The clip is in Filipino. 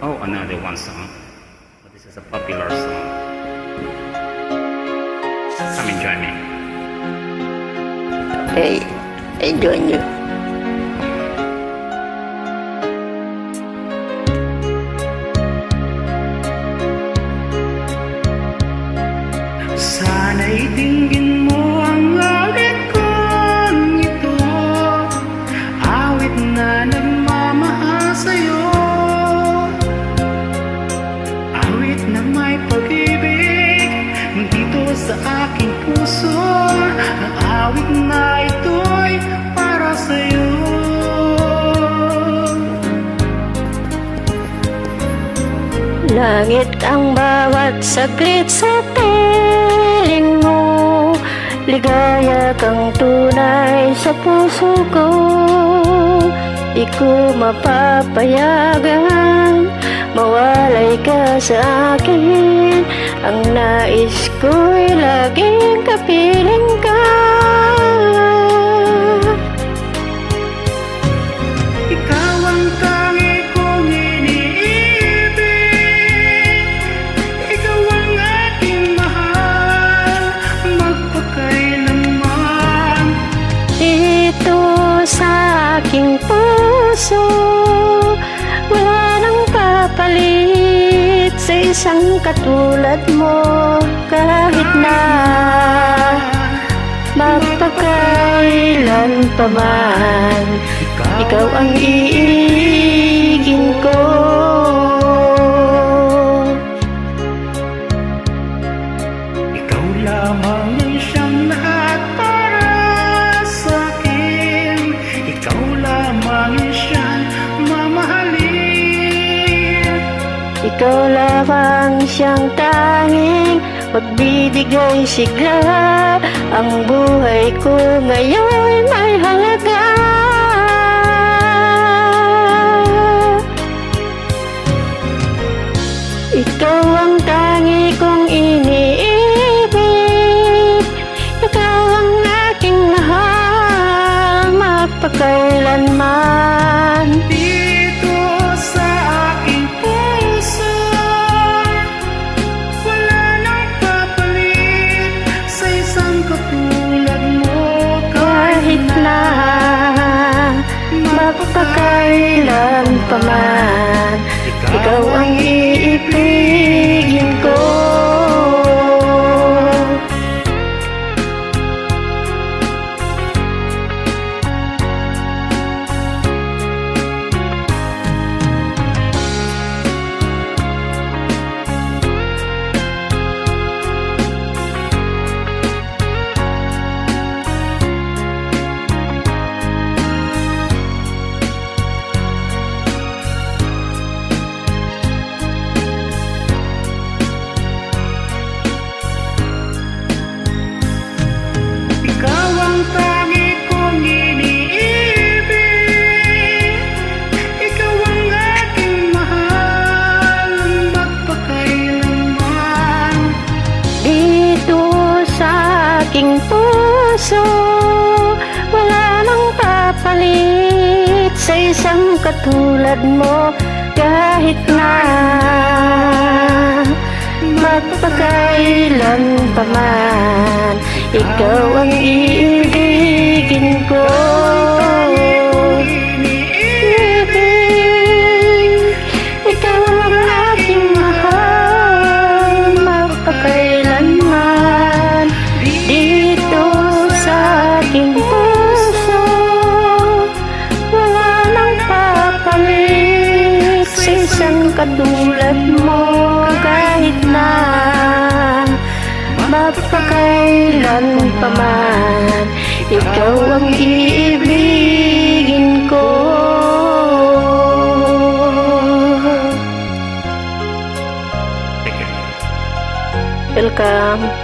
Oh, another one song. But this is a popular song. Come and join me. Hey, I join you. Sana'y dinggin mo ang awit kong ito, awit na nagmamahal sa'yo, awit na may pag-ibig dito sa aking puso. Ang awit na ito'y para sa'yo. Langit ang bawat saglit sa piling mo, ligaya kang tunay sa puso ko. Di ko mapapayagan mawalay ka sa akin. Ang nais ko'y laging kapiling ka. Ikaw ang tangi kong iniibig, ikaw ang aking mahal, magpakailanman. Dito sa aking puso, wala nang papalit sa isang katulad mo. Kahit na magpakailan pa man, ikaw ang iibigin ko. Ikaw lamang ang siyang lahat para sa akin, ikaw lamang ang siyang mamahalin. Ikaw lamang siyang tanging magbibigay sigla. Ang buhay ko ngayon ay halaga. Ikaw ang tangi kong iniibig, ikaw ang aking mahal, magpakailanman. Dito sa aking puso, wala nang papalit sa isang katulad mo. Kahit na magpakailan pa man, ikaw ang iibigin ko. Ikaw ang tangi kong iniibig, ikaw ang aking mahal, magpakailanman. Dito sa aking puso, wala nang papalit sa isang katulad mo. Kahit na magpakailan pa man, ikaw ang iibigin ko. Ikaw ang aking mahal, magpakailanman. Dito sa aking puso, wala nang papalit sa isang katulad mo. Kahit na magpakailan pa man, ikaw ang iibigin ko. Thank you. Welcome.